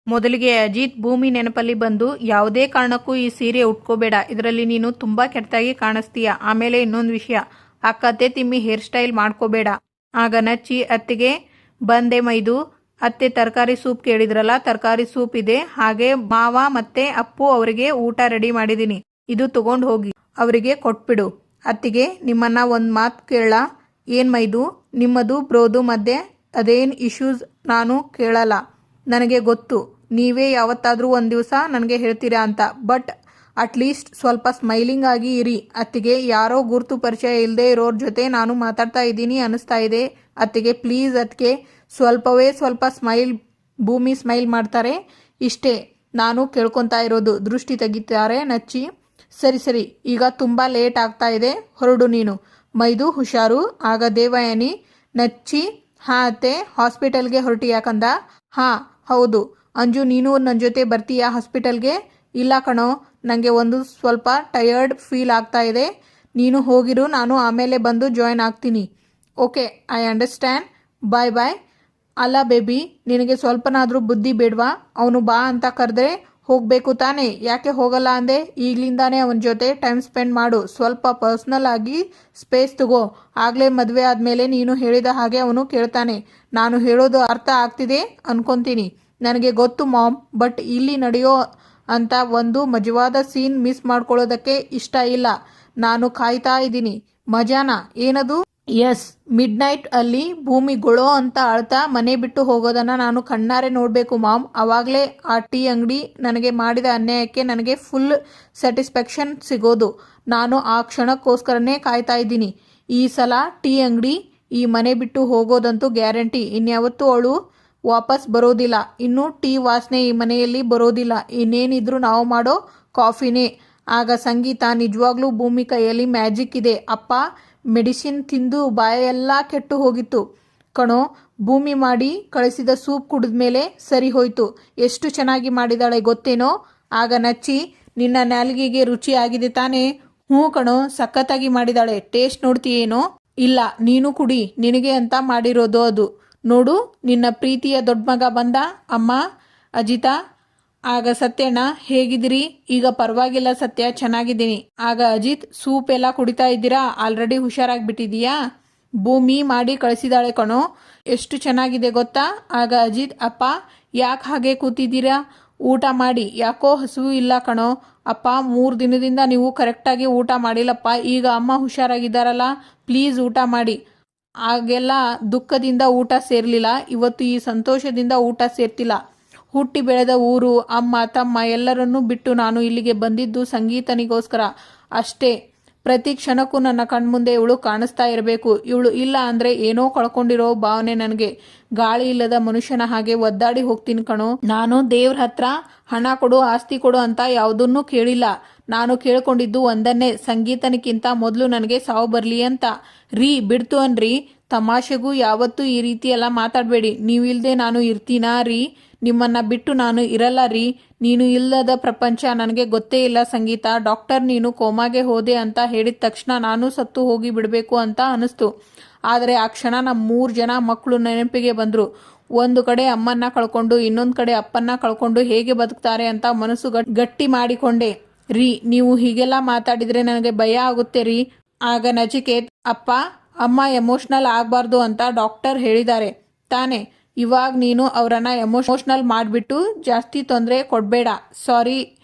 ಮೊದಲಿಗೆ ಅಜಿತ್ ಭೂಮಿ ನೆನಪಲ್ಲಿ ಬಂದು, ಯಾವುದೇ ಕಾರಣಕ್ಕೂ ಈ ಸೀರೆ ಉಟ್ಕೋಬೇಡ, ಇದರಲ್ಲಿ ನೀನು ತುಂಬಾ ಕೆಟ್ಟದಾಗಿ ಕಾಣಿಸ್ತೀಯ. ಆಮೇಲೆ ಇನ್ನೊಂದು ವಿಷಯ, ಆ ಕತೆ ತಿಮ್ಮಿ ಹೇರ್ ಸ್ಟೈಲ್ ಮಾಡ್ಕೋಬೇಡ. ಆಗ ನಚ್ಚಿ, ಅತ್ತೆಗೆ ಬಂದೆ ಮೈದು. ಅತ್ತೆ ತರಕಾರಿ ಸೂಪ್ ಕೇಳಿದ್ರಲ್ಲ, ತರಕಾರಿ ಸೂಪ್ ಇದೆ. ಹಾಗೆ ಮಾವ ಮತ್ತೆ ಅಪ್ಪು ಅವರಿಗೆ ಊಟ ರೆಡಿ ಮಾಡಿದೀನಿ, ಇದು ತಗೊಂಡು ಹೋಗಿ ಅವರಿಗೆ ಕೊಟ್ಬಿಡು. ಅತ್ತಿಗೆ, ನಿಮ್ಮನ್ನ ಒಂದು ಮಾತು ಕೇಳ. ಏನ್ ಮೈದು? ನಿಮ್ಮದು ಬ್ರೋದು ಮಧ್ಯೆ ಅದೇನ್ ಇಶ್ಯೂಸ್ ನಾನು ಕೇಳಲ್ಲ. ನನಗೆ ಗೊತ್ತು ನೀವೇ ಯಾವತ್ತಾದ್ರೂ ಒಂದು ದಿವಸ ನನಗೆ ಹೇಳ್ತೀರಾ ಅಂತ. ಬಟ್ ಅಟ್ಲೀಸ್ಟ್ ಸ್ವಲ್ಪ ಸ್ಮೈಲಿಂಗ್ ಆಗಿ ಇರಿ. ಅತ್ತಿಗೆ, ಯಾರೋ ಗುರುತು ಪರಿಚಯ ಇಲ್ಲದೆ ಇರೋರ ಜೊತೆ ನಾನು ಮಾತಾಡ್ತಾ ಇದ್ದೀನಿ ಅನಿಸ್ತಾ ಇದೆ. ಅತ್ತಿಗೆ, ಪ್ಲೀಸ್ ಅತ್ತಿಗೆ, ಸ್ವಲ್ಪವೇ ಸ್ವಲ್ಪ ಸ್ಮೈಲ್. ಭೂಮಿ ಸ್ಮೈಲ್ ಮಾಡ್ತಾರೆ. ಇಷ್ಟೇ ನಾನು ಕೇಳ್ಕೊತಾ ಇರೋದು. ದೃಷ್ಟಿ ತೆಗಿತಾರೆ ನಚ್ಚಿ. ಸರಿ ಸರಿ, ಈಗ ತುಂಬ ಲೇಟ್ ಆಗ್ತಾ ಇದೆ, ಹೊರಡು ನೀನು. ಮೈದು, ಹುಷಾರು. ಆಗ ದೇವಯಾನಿ, ನಚ್ಚಿ, ಹಾ ಅತ್ತೆ, ಹಾಸ್ಪಿಟಲ್ಗೆ ಹೊರಟಿ ಯಾಕಂದ. ಹಾ ಹೌದು. ಅಂಜು, ನೀನು ನನ್ನ ಜೊತೆ ಬರ್ತೀಯಾ ಹಾಸ್ಪಿಟಲ್ಗೆ? ಇಲ್ಲ ಕಣೋ, ನನಗೆ ಒಂದು ಸ್ವಲ್ಪ ಟಯರ್ಡ್ ಫೀಲ್ ಆಗ್ತಾ ಇದೆ. ನೀನು ಹೋಗಿರು, ನಾನು ಆಮೇಲೆ ಬಂದು ಜಾಯ್ನ್ ಆಗ್ತೀನಿ. Okay, I understand. Bye bye. ಅಲ್ಲ ಬೇಬಿ, ನಿನಗೆ ಸ್ವಲ್ಪನಾದರೂ ಬುದ್ಧಿ ಬೇಡವಾ? ಅವನು ಬಾ ಅಂತ ಕರೆದ್ರೆ ಹೋಗಬೇಕು ತಾನೇ, ಯಾಕೆ ಹೋಗಲ್ಲ ಅಂದೆ? ಈಗಲಿಂದಾನೇ ಅವನ ಜೊತೆ ಟೈಮ್ ಸ್ಪೆಂಡ್ ಮಾಡು. ಸ್ವಲ್ಪ ಪರ್ಸ್ನಲ್ ಆಗಿ ಸ್ಪೇಸ್ ತಗೋ. ಆಗಲೇ ಮದುವೆ ಆದಮೇಲೆ ನೀನು ಹೇಳಿದ ಹಾಗೆ ಅವನು ಕೇಳ್ತಾನೆ. ನಾನು ಹೇಳೋದು ಅರ್ಥ ಆಗ್ತಿದೆ ಅನ್ಕೊಂತೀನಿ. ನನಗೆ ಗೊತ್ತು ಮಾಮ್, ಬಟ್ ಇಲ್ಲಿ ನಡೆಯೋ ಅಂತ ಒಂದು ಮಜವಾದ ಸೀನ್ ಮಿಸ್ ಮಾಡ್ಕೊಳ್ಳೋದಕ್ಕೆ ಇಷ್ಟ ಇಲ್ಲ. ನಾನು ಕಾಯ್ತಾ ಇದ್ದೀನಿ. ಮಜಾನಾ? ಏನದು? ಎಸ್, ಮಿಡ್ ನೈಟ್ ಅಲ್ಲಿ ಭೂಮಿ ಗೊಳೋ ಅಂತ ಅಳ್ತಾ ಮನೆ ಬಿಟ್ಟು ಹೋಗೋದನ್ನ ನಾನು ಕಣ್ಣಾರೆ ನೋಡಬೇಕು ಮಾಮ್. ಅವಾಗಲೇ ಆ ಟೀ ಅಂಗಡಿ ನನಗೆ ಮಾಡಿದ ಅನ್ಯಾಯಕ್ಕೆ ನನಗೆ ಫುಲ್ ಸ್ಯಾಟಿಸ್ಫ್ಯಾಕ್ಷನ್ ಸಿಗೋದು. ನಾನು ಆ ಕ್ಷಣಕ್ಕೋಸ್ಕರನೇ ಕಾಯ್ತಾ ಇದ್ದೀನಿ. ಈ ಸಲ ಟೀ ಅಂಗಡಿ, ಈ ಮನೆ ಬಿಟ್ಟು ಹೋಗೋದಂತೂ ಗ್ಯಾರಂಟಿ. ಇನ್ಯಾವತ್ತೂ ಅವಳು ವಾಪಸ್ ಬರೋದಿಲ್ಲ. ಇನ್ನು ಟೀ ವಾಸನೆ ಈ ಮನೆಯಲ್ಲಿ ಬರೋದಿಲ್ಲ. ಇನ್ನೇನಿದ್ರು ನಾವು ಮಾಡೋ ಕಾಫಿನೇ. ಆಗ ಸಂಗೀತ, ನಿಜವಾಗ್ಲೂ ಭೂಮಿ ಕೈಯಲ್ಲಿ ಮ್ಯಾಜಿಕ್ ಇದೆ. ಅಪ್ಪ ಮೆಡಿಸಿನ್ ತಿಂದು ಬಾಯೆಲ್ಲ ಕೆಟ್ಟು ಹೋಗಿತ್ತು ಕಣೋ. ಭೂಮಿ ಮಾಡಿ ಕಳಿಸಿದ ಸೂಪ್ ಕುಡಿದ್ಮೇಲೆ ಸರಿ ಹೋಯ್ತು. ಎಷ್ಟು ಚೆನ್ನಾಗಿ ಮಾಡಿದಾಳೆ ಗೊತ್ತೇನೋ? ಆಗ ನಚ್ಚಿ, ನಿನ್ನ ನಾಲಿಗೆಗೆ ರುಚಿ ಆಗಿದೆ ತಾನೇ? ಹ್ಞೂ ಕಣೋ, ಸಖತ್ತಾಗಿ ಮಾಡಿದಾಳೆ. ಟೇಸ್ಟ್ ನೋಡ್ತೀಯೇನೋ? ಇಲ್ಲ, ನೀನು ಕುಡಿ, ನಿನಗೆ ಅಂತ ಮಾಡಿರೋದು ಅದು. ನೋಡು, ನಿನ್ನ ಪ್ರೀತಿಯ ದೊಡ್ಡ ಮಗ ಬಂದ. ಅಮ್ಮ, ಅಜಿತಾ. ಆಗ ಸತ್ಯಣ್ಣ, ಹೇಗಿದ್ದೀರಿ? ಈಗ ಪರವಾಗಿಲ್ಲ ಸತ್ಯ, ಚೆನ್ನಾಗಿದ್ದೀನಿ. ಆಗ ಅಜಿತ್, ಸೂಪ್ ಎಲ್ಲ ಕುಡಿತಾ ಇದ್ದೀರಾ? ಆಲ್ರೆಡಿ ಹುಷಾರಾಗಿಬಿಟ್ಟಿದೀಯಾ? ಭೂಮಿ ಮಾಡಿ ಕಳಿಸಿದಾಳೆ ಕಣೋ, ಎಷ್ಟು ಚೆನ್ನಾಗಿದೆ ಗೊತ್ತಾ? ಆಗ ಅಜಿತ್, ಅಪ್ಪ ಯಾಕೆ ಹಾಗೆ ಕೂತಿದ್ದೀರಾ? ಊಟ ಮಾಡಿ. ಯಾಕೋ ಹಸುವು ಇಲ್ಲ ಕಣೋ. ಅಪ್ಪ, 3 ದಿನದಿಂದ ನೀವು ಕರೆಕ್ಟಾಗಿ ಊಟ ಮಾಡಿಲ್ಲಪ್ಪ. ಈಗ ಅಮ್ಮ ಹುಷಾರಾಗಿದ್ದಾರಲ್ಲ, ಪ್ಲೀಸ್ ಊಟ ಮಾಡಿ. ಆಗೆಲ್ಲ ದುಃಖದಿಂದ ಊಟ ಸೇರಲಿಲ್ಲ, ಇವತ್ತು ಈ ಸಂತೋಷದಿಂದ ಊಟ ಸೇರ್ತಿಲ್ಲ. ಹುಟ್ಟಿ ಬೆಳೆದ ಊರು, ಅಮ್ಮ ತಮ್ಮ ಎಲ್ಲರನ್ನೂ ಬಿಟ್ಟು ನಾನು ಇಲ್ಲಿಗೆ ಬಂದಿದ್ದು ಸಂಗೀತನಿಗೋಸ್ಕರ ಅಷ್ಟೇ. ಪ್ರತಿ ಕ್ಷಣಕ್ಕೂ ನನ್ನ ಕಣ್ಮುಂದೆ ಇವಳು ಕಾಣಿಸ್ತಾ ಇರಬೇಕು. ಇವಳು ಇಲ್ಲ ಅಂದರೆ ಏನೋ ಕಳ್ಕೊಂಡಿರೋ ಭಾವನೆ ನನಗೆ. ಗಾಳಿ ಇಲ್ಲದ ಮನುಷ್ಯನ ಹಾಗೆ ಒದ್ದಾಡಿ ಹೋಗ್ತೀನಿ ಕಣೋ. ನಾನು ದೇವ್ರ ಹತ್ರ ಹಣ ಕೊಡು, ಆಸ್ತಿ ಕೊಡು ಅಂತ ಯಾವುದನ್ನೂ ಕೇಳಿಲ್ಲ. ನಾನು ಕೇಳ್ಕೊಂಡಿದ್ದು ಒಂದನ್ನೇ, ಸಂಗೀತನಿಗಿಂತ ಮೊದಲು ನನಗೆ ಸಾವು ಬರಲಿ ಅಂತ. ರೀ, ಬಿಡ್ತು ಅನ್ರಿ, ತಮಾಷೆಗೂ ಯಾವತ್ತೂ ಈ ರೀತಿ ಎಲ್ಲ ಮಾತಾಡಬೇಡಿ. ನೀವಿಲ್ಲದೆ ನಾನು ಇರ್ತೀನಾ ರೀ? ನಿಮ್ಮನ್ನ ಬಿಟ್ಟು ನಾನು ಇರಲ್ಲ ರೀ. ನೀನು ಇಲ್ಲದ ಪ್ರಪಂಚ ನನಗೆ ಗೊತ್ತೇ ಇಲ್ಲ ಸಂಗೀತ. ಡಾಕ್ಟರ್ ನೀನು ಕೋಮಾಗೆ ಹೋದೆ ಅಂತ ಹೇಳಿದ ತಕ್ಷಣ ನಾನು ಸತ್ತು ಹೋಗಿ ಬಿಡಬೇಕು ಅಂತ ಅನಿಸ್ತು. ಆದರೆ ಆ ಕ್ಷಣ ನಮ್ಮ 3 ಜನ ಮಕ್ಕಳು ನೆನಪಿಗೆ ಬಂದರು. ಒಂದು ಕಡೆ ಅಮ್ಮನ್ನ ಕಳ್ಕೊಂಡು, ಇನ್ನೊಂದು ಕಡೆ ಅಪ್ಪನ್ನ ಕಳ್ಕೊಂಡು ಹೇಗೆ ಬದುಕ್ತಾರೆ ಅಂತ ಮನಸ್ಸು ಗಟ್ಟಿ ಮಾಡಿಕೊಂಡೆ. ರೀ, ನೀವು ಹೀಗೆಲ್ಲ ಮಾತಾಡಿದರೆ ನನಗೆ ಭಯ ಆಗುತ್ತೆ ರೀ. ಆಗ ನಚಿಕೇತ್, ಅಪ್ಪ ಅಮ್ಮ ಎಮೋಷ್ನಲ್ ಆಗಬಾರ್ದು ಅಂತ ಡಾಕ್ಟರ್ ಹೇಳಿದ್ದಾರೆ ತಾನೆ. ಇವಾಗ ನೀನು ಅವರನ್ನು ಎಮೋಷ್ನಲ್ ಮಾಡಿಬಿಟ್ಟು ಜಾಸ್ತಿ ತೊಂದರೆ ಕೊಡಬೇಡ. ಸಾರಿ,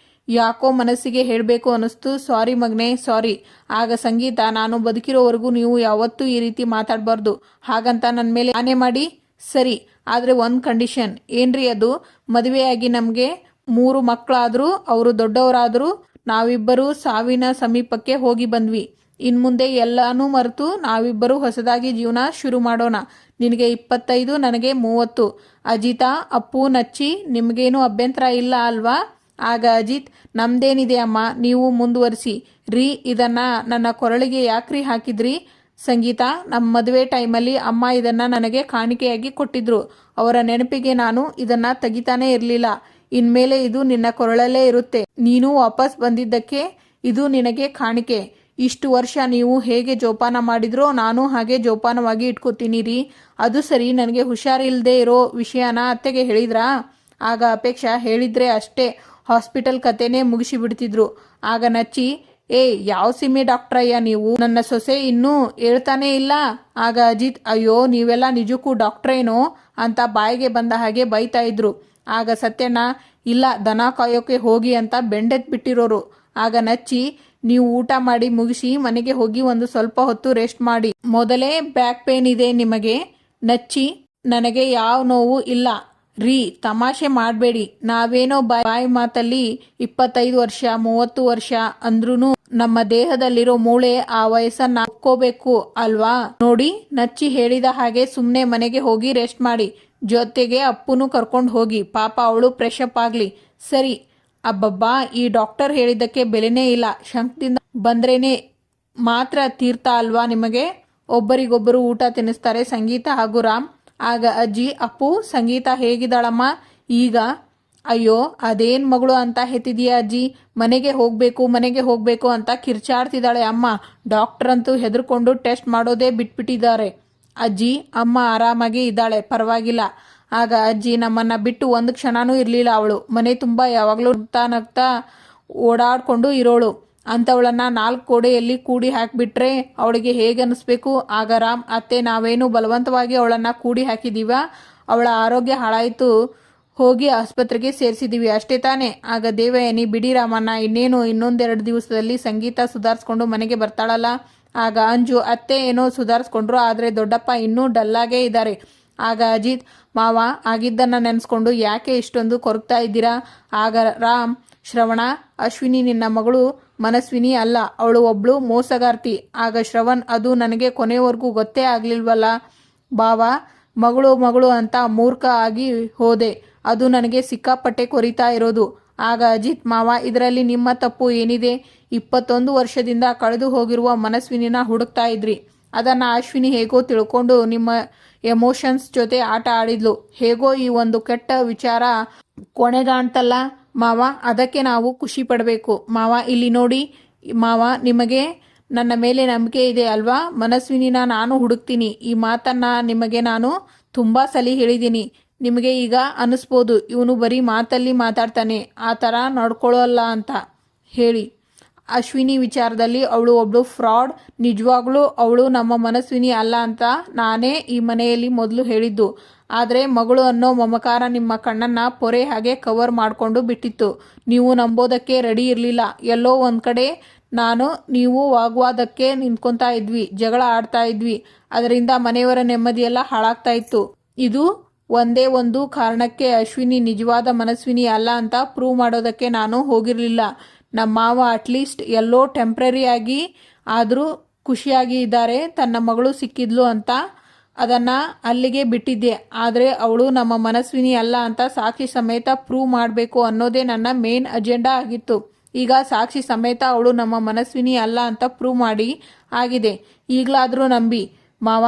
ಯಾಕೋ ಮನಸ್ಸಿಗೆ ಹೇಳಬೇಕು ಅನ್ನಿಸ್ತು. ಸಾರಿ ಮಗನೇ, ಸಾರಿ. ಆಗ ಸಂಗೀತ, ನಾನು ಬದುಕಿರೋವರೆಗೂ ನೀವು ಯಾವತ್ತೂ ಈ ರೀತಿ ಮಾತಾಡಬಾರ್ದು. ಹಾಗಂತ ನನ್ನ ಮೇಲೆ ಆನೆ ಮಾಡಿ. ಸರಿ, ಆದರೆ ಒಂದು ಕಂಡೀಷನ್. ಏನ್ರಿ ಅದು? ಮದುವೆಯಾಗಿ ನಮಗೆ 3 ಮಕ್ಕಳಾದರೂ, ಅವರು ದೊಡ್ಡವರಾದರೂ, ನಾವಿಬ್ಬರೂ ಸಾವಿನ ಸಮೀಪಕ್ಕೆ ಹೋಗಿ ಬಂದ್ವಿ. ಇನ್ಮುಂದೆ ಎಲ್ಲಾನು ಮರೆತು ನಾವಿಬ್ಬರೂ ಹೊಸದಾಗಿ ಜೀವನ ಶುರು ಮಾಡೋಣ. ನಿನಗೆ 25, ನನಗೆ 30. ಅಜಿತಾ, ಅಪ್ಪು, ನಚ್ಚಿ, ನಿಮಗೇನು ಅಭ್ಯಂತರ ಇಲ್ಲ ಅಲ್ವಾ? ಆಗ ಅಜಿತ್, ನಮ್ದೇನಿದೆ ಅಮ್ಮ, ನೀವು ಮುಂದುವರಿಸಿ. ರೀ, ಇದನ್ನು ನನ್ನ ಕೊರಳಿಗೆ ಯಾಕ್ರಿ ಹಾಕಿದ್ರಿ? ಸಂಗೀತ, ನಮ್ಮ ಮದುವೆ ಟೈಮಲ್ಲಿ ಅಮ್ಮ ಇದನ್ನು ನನಗೆ ಕಾಣಿಕೆಯಾಗಿ ಕೊಟ್ಟಿದ್ರು. ಅವರ ನೆನಪಿಗೆ ನಾನು ಇದನ್ನು ತೆಗಿತಾನೇ ಇರಲಿಲ್ಲ. ಇನ್ಮೇಲೆ ಇದು ನಿನ್ನ ಕೊರಳಲ್ಲೇ ಇರುತ್ತೆ. ನೀನು ವಾಪಸ್ ಬಂದಿದ್ದಕ್ಕೆ ಇದು ನಿನಗೆ ಕಾಣಿಕೆ. ಇಷ್ಟು ವರ್ಷ ನೀವು ಹೇಗೆ ಜೋಪಾನ ಮಾಡಿದ್ರೋ ನಾನು ಹಾಗೆ ಜೋಪಾನವಾಗಿ ಇಟ್ಕೋತೀನಿ ರೀ. ಅದು ಸರಿ, ನನಗೆ ಹುಷಾರಿಲ್ಲದೆ ಇರೋ ವಿಷಯನ ಅತ್ತೆಗೆ ಹೇಳಿದ್ರಾ? ಆಗ ಅಪೇಕ್ಷಾ ಹೇಳಿದ್ರೆ ಅಷ್ಟೇ ಹಾಸ್ಪಿಟಲ್ ಕತೆನೇ ಮುಗಿಸಿಬಿಡ್ತಿದ್ರು. ಆಗ ನಚ್ಚಿ, ಯಾವ ಸಿಮೆ ಡಾಕ್ಟ್ರಯ್ಯ ನೀವು, ನನ್ನ ಸೊಸೆ ಇನ್ನೂ ಹೇಳ್ತಾನೇ ಇಲ್ಲ. ಆಗ ಅಜಿತ್, ಅಯ್ಯೋ ನೀವೆಲ್ಲ ನಿಜಕ್ಕೂ ಡಾಕ್ಟ್ರೇನೋ ಅಂತ ಬಾಯಿಗೆ ಬಂದ ಹಾಗೆ ಬೈತಾ ಇದ್ರು. ಆಗ ಸತ್ಯಣ್ಣ, ಇಲ್ಲ ದನ ಕಾಯೋಕೆ ಹೋಗಿ ಅಂತ ಬೆಂಡೆತ್ ಬಿಟ್ಟಿರೋರು. ಆಗ ನಚ್ಚಿ, ನೀವು ಊಟ ಮಾಡಿ ಮುಗಿಸಿ ಮನೆಗೆ ಹೋಗಿ ಒಂದು ಸ್ವಲ್ಪ ಹೊತ್ತು ರೆಸ್ಟ್ ಮಾಡಿ, ಮೊದಲೇ ಬ್ಯಾಕ್ ಪೇನ್ ಇದೆ ನಿಮಗೆ. ನಚ್ಚಿ, ನನಗೆ ಯಾವ ನೋವು ಇಲ್ಲ ರೀ, ತಮಾಷೆ ಮಾಡಬೇಡಿ. ನಾವೇನೋ ಬಾಯಿ ಮಾತಲ್ಲಿ 25 ವರ್ಷ 30 ವರ್ಷ ಅಂದ್ರೂ ನಮ್ಮ ದೇಹದಲ್ಲಿರೋ ಮೂಳೆ ಆ ವಯಸ್ಸನ್ನ ಒಪ್ಕೋಬೇಕು ಅಲ್ವಾ. ನೋಡಿ, ನಚ್ಚಿ ಹೇಳಿದ ಹಾಗೆ ಸುಮ್ಮನೆ ಮನೆಗೆ ಹೋಗಿ ರೆಸ್ಟ್ ಮಾಡಿ, ಜೊತೆಗೆ ಅಪ್ಪುನು ಕರ್ಕೊಂಡು ಹೋಗಿ, ಪಾಪ ಅವಳು ಫ್ರೆಶ್ ಅಪ್ ಆಗ್ಲಿ. ಸರಿ. ಅಬ್ಬಬ್ಬಾ, ಈ ಡಾಕ್ಟರ್ ಹೇಳಿದ್ದಕ್ಕೆ ಬೆಲೆನೇ ಇಲ್ಲ. ಶಂಕದಿಂದ ಬಂದ್ರೇನೆ ಮಾತ್ರ ತೀರ್ಥ ಅಲ್ವಾ ನಿಮಗೆ. ಒಬ್ಬರಿಗೊಬ್ಬರು ಊಟ ತಿನ್ನಿಸ್ತಾರೆ ಸಂಗೀತ ಹಾಗೂ ರಾಮ್. ಆಗ ಅಜ್ಜಿ, ಅಪ್ಪು ಸಂಗೀತ ಹೇಗಿದ್ದಾಳಮ್ಮ ಈಗ? ಅಯ್ಯೋ ಅದೇನ್ ಮಗಳು ಅಂತ ಹೆತ್ತಿದೀಯ ಅಜ್ಜಿ, ಮನೆಗೆ ಹೋಗ್ಬೇಕು ಅಂತ ಕಿರ್ಚಾಡ್ತಿದ್ದಾಳೆ ಅಮ್ಮ. ಡಾಕ್ಟರ್ ಅಂತೂ ಹೆದರ್ಕೊಂಡು ಟೆಸ್ಟ್ ಮಾಡೋದೇ ಬಿಟ್ಬಿಟ್ಟಿದ್ದಾರೆ. ಅಜ್ಜಿ, ಅಮ್ಮ ಆರಾಮಾಗಿ ಇದ್ದಾಳೆ, ಪರವಾಗಿಲ್ಲ. ಆಗ ಅಜ್ಜಿ, ನಮ್ಮನ್ನ ಬಿಟ್ಟು ಒಂದು ಕ್ಷಣನೂ ಇರಲಿಲ್ಲ ಅವಳು. ಮನೆ ತುಂಬ ಯಾವಾಗಲೂ ನಗ್ತಾ ಓಡಾಡ್ಕೊಂಡು ಇರೋಳು. ಅಂಥವಳನ್ನ 4 ಗೋಡೆಯಲ್ಲಿ ಕೂಡಿ ಹಾಕಿಬಿಟ್ರೆ ಅವಳಿಗೆ ಹೇಗೆ ಅನ್ನಿಸ್ಬೇಕು? ಆಗ ರಾಮ್, ಅತ್ತೆ ನಾವೇನು ಬಲವಂತವಾಗಿ ಅವಳನ್ನು ಕೂಡಿ ಹಾಕಿದೀವ? ಅವಳ ಆರೋಗ್ಯ ಹಾಳಾಯಿತು, ಹೋಗಿ ಆಸ್ಪತ್ರೆಗೆ ಸೇರಿಸಿದ್ದೀವಿ ಅಷ್ಟೇ ತಾನೇ. ಆಗ ದೇವಯಾನಿ, ಬಿಡಿ ರಾಮಣ್ಣ, ಇನ್ನೊಂದೆರಡು ದಿವಸದಲ್ಲಿ ಸಂಗೀತ ಸುಧಾರಿಸ್ಕೊಂಡು ಮನೆಗೆ ಬರ್ತಾಳಲ್ಲ. ಆಗ ಅಂಜು, ಅತ್ತೆ ಏನೋ ಸುಧಾರಿಸ್ಕೊಂಡ್ರು, ಆದರೆ ದೊಡ್ಡಪ್ಪ ಇನ್ನೂ ಡಲ್ಲಾಗೇ ಇದ್ದಾರೆ. ಆಗ ಅಜಿತ್, ಮಾವ ಆಗಿದ್ದನ್ನು ನೆನೆಸ್ಕೊಂಡು ಯಾಕೆ ಇಷ್ಟೊಂದು ಕೊರಗ್ತಾ ಇದ್ದೀರಾ? ಆಗ ರಾಮ್, ಶ್ರವಣ, ಅಶ್ವಿನಿ ನಿನ್ನ ಮಗಳು ಮನಸ್ವಿನಿ ಅಲ್ಲ, ಅವಳು ಒಬ್ಳು ಮೋಸಗಾರ್ತಿ. ಆಗ ಶ್ರವಣ್, ಅದು ನನಗೆ ಕೊನೆವರೆಗೂ ಗೊತ್ತೇ ಆಗ್ಲಿಲ್ವಲ್ಲ ಬಾವ, ಮಗಳು ಅಂತ ಮೂರ್ಖ ಆಗಿ ಹೋದೆ, ಅದು ನನಗೆ ಸಿಕ್ಕಾಪಟ್ಟೆ ಕೊರಿತಾ ಇರೋದು. ಆಗ ಅಜಿತ್, ಮಾವ ಇದರಲ್ಲಿ ನಿಮ್ಮ ತಪ್ಪು ಏನಿದೆ? 21 ವರ್ಷದಿಂದ ಕಳೆದು ಹೋಗಿರುವ ಮನಸ್ವಿನಿನ ಹುಡುಕ್ತಾ ಇದ್ರಿ, ಅದನ್ನು ಅಶ್ವಿನಿ ಹೇಗೋ ತಿಳ್ಕೊಂಡು ನಿಮ್ಮ ಎಮೋಷನ್ಸ್ ಜೊತೆ ಆಟ ಆಡಿದ್ಲು. ಹೇಗೋ ಈ ಒಂದು ಕೆಟ್ಟ ವಿಚಾರ ಕೊನೆಗಾಣ್ತಲ್ಲ ಮಾವ, ಅದಕ್ಕೆ ನಾವು ಖುಷಿ ಪಡಬೇಕು. ಮಾವ ಇಲ್ಲಿ ನೋಡಿ ಮಾವ, ನಿಮಗೆ ನನ್ನ ಮೇಲೆ ನಂಬಿಕೆ ಇದೆ ಅಲ್ವಾ? ಮನಸ್ವಿನಿನ ನಾನು ಹುಡುಕ್ತೀನಿ. ಈ ಮಾತನ್ನ ನಿಮಗೆ ನಾನು ತುಂಬ ಸಲ ಹೇಳಿದ್ದೀನಿ. ನಿಮಗೆ ಈಗ ಅನ್ನಿಸ್ಬೋದು ಇವನು ಬರೀ ಮಾತಲ್ಲಿ ಮಾತಾಡ್ತಾನೆ, ಆ ಥರ ನಡ್ಕೊಳ್ಳಲ್ಲ ಅಂತ ಹೇಳಿ. ಅಶ್ವಿನಿ ವಿಚಾರದಲ್ಲಿ ಅವಳು ಒಬ್ಳು ಫ್ರಾಡ್. ನಿಜವಾಗ್ಲೂ ಅವಳು ನಮ್ಮ ಮನಸ್ವಿನಿ ಅಲ್ಲ ಅಂತ ನಾನೇ ಈ ಮನೆಯಲ್ಲಿ ಮೊದಲು ಹೇಳಿದ್ದು. ಆದರೆ ಮಗಳು ಅನ್ನೋ ಮಮಕಾರ ನಿಮ್ಮ ಕಣ್ಣನ್ನು ಪೊರೆ ಹಾಗೆ ಕವರ್ ಮಾಡಿಕೊಂಡು ಬಿಟ್ಟಿತ್ತು. ನೀವು ನಂಬೋದಕ್ಕೆ ರೆಡಿ ಇರಲಿಲ್ಲ. ಎಲ್ಲೋ ಒಂದು ಕಡೆ ನಾನು ನೀವು ವಾಗ್ವಾದಕ್ಕೆ ನಿಂತ್ಕೊತಾ ಇದ್ವಿ, ಜಗಳ ಆಡ್ತಾ ಇದ್ವಿ. ಅದರಿಂದ ಮನೆಯವರ ನೆಮ್ಮದಿಯೆಲ್ಲ ಹಾಳಾಗ್ತಾ ಇತ್ತು. ಇದು ಒಂದೇ ಒಂದು ಕಾರಣಕ್ಕೆ ಅಶ್ವಿನಿ ನಿಜವಾದ ಮನಸ್ವಿನಿ ಅಲ್ಲ ಅಂತ ಪ್ರೂವ್ ಮಾಡೋದಕ್ಕೆ ನಾನು ಹೋಗಿರಲಿಲ್ಲ. ನಮ್ಮ ಮಾವ ಅಟ್ಲೀಸ್ಟ್ ಎಲ್ಲೋ ಟೆಂಪ್ರರಿ ಆಗಿ ಆದರೂ ಖುಷಿಯಾಗಿ ಇದ್ದಾರೆ, ತನ್ನ ಮಗಳು ಸಿಕ್ಕಿದ್ಲು ಅಂತ ಅದನ್ನು ಅಲ್ಲಿಗೆ ಬಿಟ್ಟಿದ್ದೆ. ಆದರೆ ಅವಳು ನಮ್ಮ ಮನಸ್ವಿನಿ ಅಲ್ಲ ಅಂತ ಸಾಕ್ಷಿ ಸಮೇತ ಪ್ರೂವ್ ಮಾಡಬೇಕು ಅನ್ನೋದೇ ನನ್ನ ಮೇನ್ ಅಜೆಂಡಾ ಆಗಿತ್ತು. ಈಗ ಸಾಕ್ಷಿ ಸಮೇತ ಅವಳು ನಮ್ಮ ಮನಸ್ವಿನಿ ಅಲ್ಲ ಅಂತ ಪ್ರೂವ್ ಮಾಡಿ ಆಗಿದೆ. ಈಗಲಾದರೂ ನಂಬಿ ಮಾವ,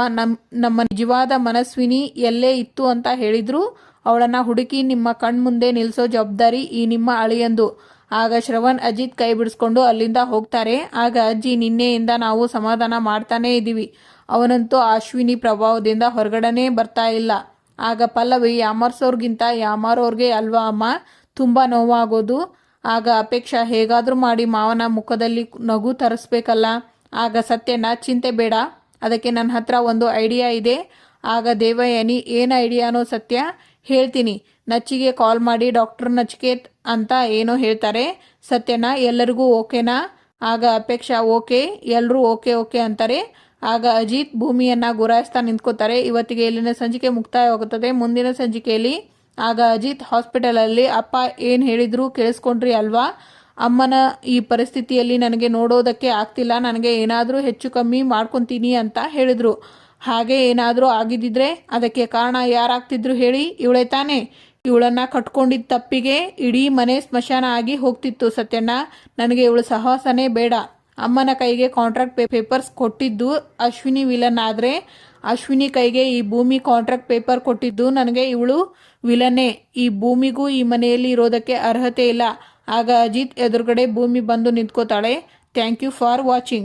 ನಮ್ಮ ನಿಜವಾದ ಮನಸ್ವಿನಿ ಎಲ್ಲೇ ಇತ್ತು ಅಂತ ಹೇಳಿದ್ರು ಅವಳನ್ನು ಹುಡುಕಿ ನಿಮ್ಮ ಕಣ್ಮುಂದೆ ನಿಲ್ಲಿಸೋ ಜವಾಬ್ದಾರಿ ಈ ನಿಮ್ಮ ಅಳಿಯಂದು. ಆಗ ಶ್ರವಣ್ ಅಜಿತ್ ಕೈ ಬಿಡಿಸ್ಕೊಂಡು ಅಲ್ಲಿಂದ ಹೋಗ್ತಾರೆ. ಆಗ ಅಜ್ಜಿ, ನಿನ್ನೆಯಿಂದ ನಾವು ಸಮಾಧಾನ ಮಾಡ್ತಾನೇ ಇದ್ದೀವಿ, ಅವನಂತೂ ಅಶ್ವಿನಿ ಪ್ರಭಾವದಿಂದ ಹೊರಗಡೆನೇ ಬರ್ತಾ ಇಲ್ಲ. ಆಗ ಪಲ್ಲವಿ, ಯಾಮರ್ಸೋರ್ಗಿಂತ ಯಾಮಾರೋರ್ಗೆ ಅಲ್ವಾ ಅಮ್ಮ ತುಂಬ ನೋವಾಗೋದು. ಆಗ ಅಪೇಕ್ಷಾ, ಹೇಗಾದರೂ ಮಾಡಿ ಮಾವನ ಮುಖದಲ್ಲಿ ನಗು ತರಿಸ್ಬೇಕಲ್ಲ. ಆಗ ಸತ್ಯಣ್ಣ, ಚಿಂತೆ ಬೇಡ, ಅದಕ್ಕೆ ನನ್ನ ಹತ್ರ ಒಂದು ಐಡಿಯಾ ಇದೆ. ಆಗ ದೇವಯಾನಿ, ಏನು ಐಡಿಯಾನೋ ಸತ್ಯ? ಹೇಳ್ತೀನಿ, ನಚ್ಚಿಗೆ ಕಾಲ್ ಮಾಡಿ ಡಾಕ್ಟರ್ ನಚಿಕೇತ್ ಅಂತ ಏನೋ ಹೇಳ್ತಾರೆ. ಸತ್ಯಣ್ಣ, ಎಲ್ಲರಿಗೂ ಓಕೆನಾ? ಆಗ ಅಪೇಕ್ಷಾ, ಓಕೆ, ಎಲ್ಲರೂ ಓಕೆ ಅಂತಾರೆ. ಆಗ ಅಜಿತ್ ಭೂಮಿಯನ್ನು ಗುರಾಯಿಸ್ತಾ ನಿಂತ್ಕೋತಾರೆ. ಇವತ್ತಿಗೆ ಇಲ್ಲಿನ ಸಂಚಿಕೆ ಮುಕ್ತಾಯವಾಗುತ್ತದೆ. ಮುಂದಿನ ಸಂಚಿಕೆಯಲ್ಲಿ ಆಗ ಅಜಿತ್ ಹಾಸ್ಪಿಟಲಲ್ಲಿ, ಅಪ್ಪ ಏನು ಹೇಳಿದ್ರು ಕೇಳಿಸ್ಕೊಂಡ್ರಿ ಅಲ್ವಾ? ಅಮ್ಮನ ಈ ಪರಿಸ್ಥಿತಿಯಲ್ಲಿ ನನಗೆ ನೋಡೋದಕ್ಕೆ ಆಗ್ತಿಲ್ಲ, ನನಗೆ ಏನಾದರೂ ಹೆಚ್ಚು ಕಮ್ಮಿ ಮಾಡ್ಕೊತೀನಿ ಅಂತ ಹೇಳಿದ್ರು. ಹಾಗೆ ಏನಾದರೂ ಆಗಿದ್ದಿದ್ರೆ ಅದಕ್ಕೆ ಕಾರಣ ಯಾರಾಗ್ತಿದ್ರು ಹೇಳಿ? ಇವಳೇ ತಾನೇ. ಇವಳನ್ನು ಕಟ್ಕೊಂಡಿದ್ದ ತಪ್ಪಿಗೆ ಇಡೀ ಮನೆ ಸ್ಮಶಾನ ಆಗಿ ಹೋಗ್ತಿತ್ತು. ಸತ್ಯಣ್ಣ, ನನಗೆ ಇವಳು ಸಹವಾಸನೇ ಬೇಡ. ಅಮ್ಮನ ಕೈಗೆ ಕಾಂಟ್ರಾಕ್ಟ್ ಪೇಪರ್ಸ್ ಕೊಟ್ಟಿದ್ದು ಅಶ್ವಿನಿ ವಿಲನ್, ಆದರೆ ಅಶ್ವಿನಿ ಕೈಗೆ ಈ ಭೂಮಿ ಕಾಂಟ್ರಾಕ್ಟ್ ಪೇಪರ್ ಕೊಟ್ಟಿದ್ದು ನನಗೆ ಇವಳು ವಿಲನ್ನೇ. ಈ ಭೂಮಿಗೂ ಈ ಮನೆಯಲ್ಲಿ ಇರೋದಕ್ಕೆ ಅರ್ಹತೆ ಇಲ್ಲ. ಆಗ ಅಜಿತ್ ಎದುರುಗಡೆ ಭೂಮಿ ಬಂದು ನಿಂತ್ಕೋತಾಳೆ. Thank you for watching.